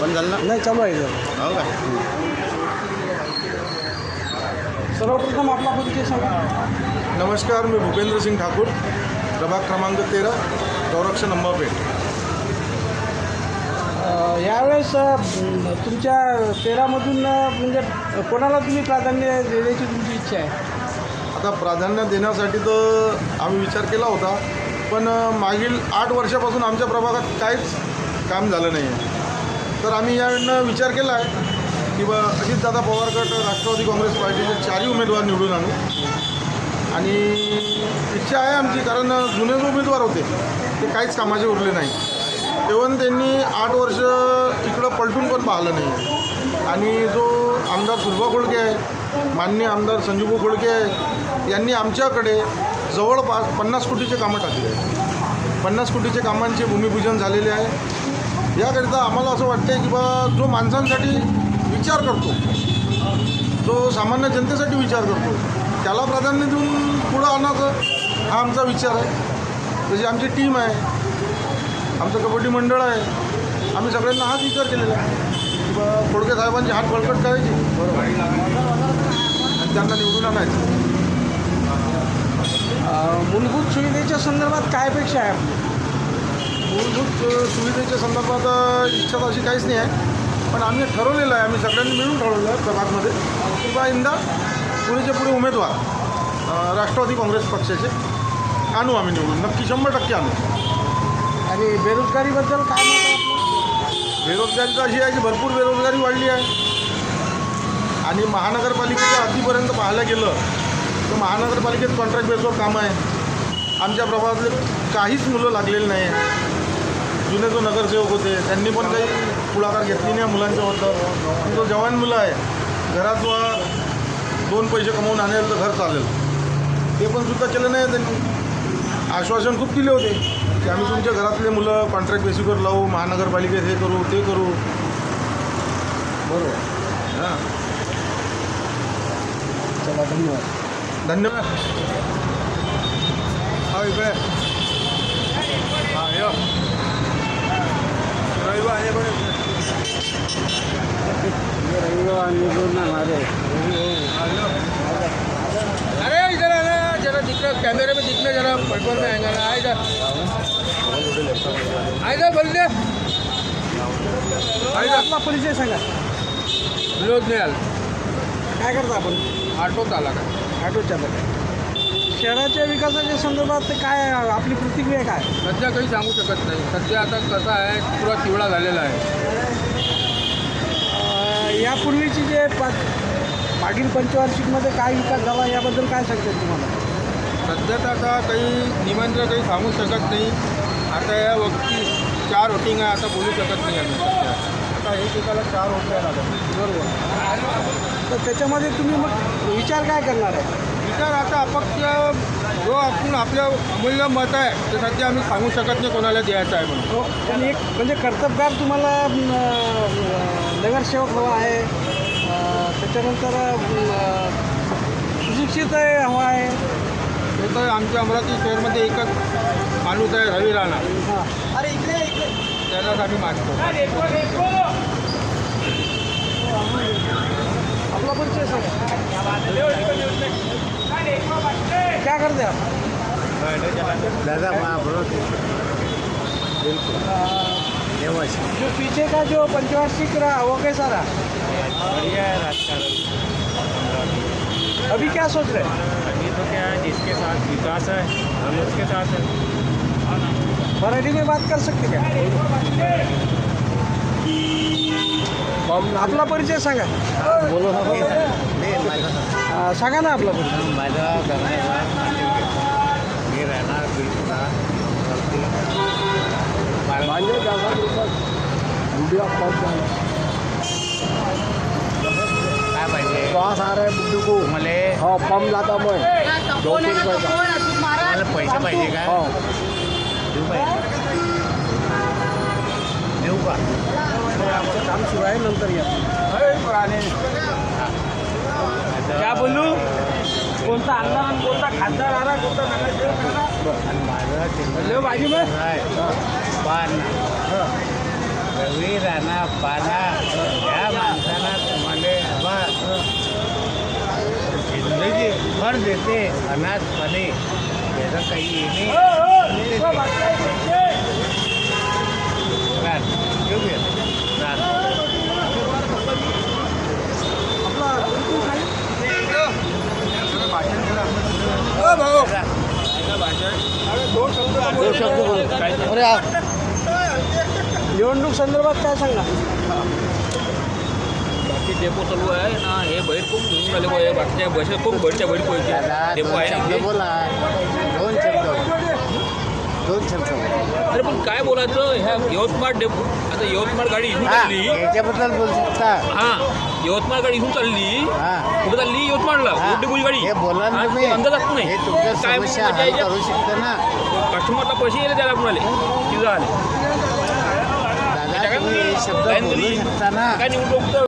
बंद झालं ना? नाही, चालू आहे इथं. हो का? सर्वप्रथम आपला परिचय सांगा. नमस्कार, मी भूपेंद्र सिंग ठाकूर, प्रभाग क्रमांक 13, गौरक्ष नंबापेठ. यावेळेस तुमच्या 13मधून म्हणजे कोणाला तुम्ही प्राधान्य देण्याची तुमची इच्छा आहे? आता प्राधान्य देण्यासाठी तर आम्ही विचार केला होता, पण मागील 8 वर्षापासून आमच्या प्रभागात काहीच काम झालं नाही आहे. तर आम्ही यानं विचार केला आहे की अजितदादा पवार गट राष्ट्रवादी काँग्रेस पार्टीचे 4ही उमेदवार निवडून आणू. आणि इच्छा आहे आमची, कारण जुने जो उमेदवार होते ते काहीच कामाचे उरले नाही. तेव्हा त्यांनी 8 वर्ष इकडं पलटून पण पाहिलं नाही. आणि जो आमदार सुरभा खोडके आहे, माननीय आमदार संजूभाऊ खोडके आहे, यांनी आमच्याकडे जवळपास 50 कोटीचे कामं टाकले आहे. 50 कोटीचे कामांचे भूमिपूजन झालेले आहे. याकरिता आम्हाला असं वाटतं की जो माणसांसाठी विचार करतो, जो सामान्य जनतेसाठी विचार करतो, त्याला प्राधान्य देऊन पुढं आणायचं हा आमचा विचार आहे. जशी आमची टीम आहे, आमचं कबड्डी मंडळ आहे, आम्ही सगळ्यांना हाच विचार केलेला आहे की खोडके साहेबांची हात बळकट करायची, बरोबर, आणि त्यांना निवडून आणायचं. मूलभूत सुविधेच्या संदर्भात काय अपेक्षा आहे आपली? मूलभूत सुविधेच्या संदर्भात इच्छा अशी काहीच नाही आहे, पण आम्ही ठरवलेलं आहे, आम्ही सगळ्यांनी मिळून ठरवलं आहे प्रभागमध्ये की यंदा पुढेचे पुढे उमेदवार राष्ट्रवादी काँग्रेस पक्षाचे आणू, आम्ही निवडून नक्की 100% आणू. आणि बेरोजगारीबद्दल काय मत आहे आपलं? बेरोजगारी तर अशी आहे की भरपूर बेरोजगारी वाढली आहे. आणि महानगरपालिकेच्या हद्दीपर्यंत पाहायला गेलं तर महानगरपालिकेत कॉन्ट्रॅक्ट बेसवर कामं आहे. आमच्या प्रभागातले काहीच मुलं लागलेली नाही आहे. जुने जो नगरसेवक होते त्यांनी पण काही पुढाकार घेतली नाही मुलांच्या होतं. जो जवान मुलं आहे, घरात 2 पैसे कमवून आणेल तर घर चालेल, ते पण सुद्धा केलं नाही त्यांनी. आश्वासन खूप दिले होते की आम्ही तुमच्या घरातले मुलं कॉन्ट्रॅक्ट बेसिसवर लावू, महानगरपालिकेत हे करू ते करू, बरोबर. हां, चला, धन्यवाद. धन्यवाद. हा इकडे हां रविवार निवडून हमारे. अरे इधर आना जरा, दिखना कैमरे में, दिखना जरा, पटपट में आएगा ना. आएगा बोल दे. आपला परिचय सांगा. विनोद नेहाल, काय करता आपण? ऑटो चालक आहे. ऑटो चालक आहे. शहराच्या विकासाच्या संदर्भात काय आपली प्रतिक्रिया काय? सध्या काही सांगू शकत नाही. सध्या आता कसं आहे, पुरा चिवडा झालेला आहे. यापूर्वीची जे मागील पंचवार्षिकमध्ये काय विकास झाला याबद्दल काय सांगतात तुम्हाला? सध्या तर आता काही निमंत्रण काही सांगू शकत नाही. आता या वक्ती 4 वोटिंग आहे, आता बोलू शकत नाही आम्ही. सध्या आता एक एकाला 4 वोट द्यायला लागतात. बरोबर. तर त्याच्यामध्ये तुम्ही मग विचार काय करणार आहे? विचार आता अपक्ष जो आपण आपलं अमूल्य मत आहे ते सध्या आम्ही सांगू शकत नाही कोणाला द्यायचं आहे म्हणून. हो, पण एक म्हणजे कर्तबगार तुम्हाला नगरसेवक हवा आहे, त्याच्यानंतर सुशिक्षित हवा आहे. हे तर आमच्या अमरावती शहरमध्ये एकच माणूस आहे, रवी राणा. हां, अरे इकडे इकडे त्यालाच आम्ही मानतो. आपला परिचय सांगा. क्या करते आप? दादा जो पीछे का जो पंचवार्षिक रहा वो कैसा रहा? बढ़िया है राजकारण. अभी क्या सोच रहे हैं? अभी तो क्या है, जिसके साथ विकास है हम उसके साथ है. मराठी में बात कर सकते क्या? आपला परिचय सांगा. बोलो सांगा ना आपला परिचय. माझा मी राहणार माझ्या जागा काय पाहिजे श्वास आ रहा है बुड्ढू को. मला हो, पंप जाता मग 200 रुपयाचा. मला पैसे पाहिजे का? हो, देऊ पाहिजे, देऊ का? आमचं काम सुरू आहे, नंतर या. क्या बोलू? कोणता आमदार, कोणता खासदार आला, कोणता नगरसेवक आला? आणि माझं लो बाजू में. पण रवी राणा पाना या माणसाला तुम्हाला जिंदगी भर देते अनाथपणे त्याचं काही येणे निवडणूक संदर्भात काय सांगा? बाकी डेपो चालू आहे ना, हे बैल खूप घेऊन राहिले बघ, बाकीच्या बसेस खूप बडच्या बैल पोहोचते डेपो आहे ना इथे. बोला दोन शब्द अरे पण काय बोलायचं ह्या यवतमाळ डेपो, आता यवतमाळ गाडी इथून चालली, याच्याबद्दल बोलू शकता. हां यवतमाळ गाडी इथून चालली, कुठे चालली यवतमाळला डेपोची गाडी, हे बोला ना हा, तुम्ही. ते अंदाज असतो नाही हे तुमच्या काय समस्या मजा हल यायच्या? करू शकता ना कस्टमरला पैसे येले द्यायला कुणाले तिथं आले दादा, तुम्ही हे शब्द बोलू शकता ना. काय निवडणूक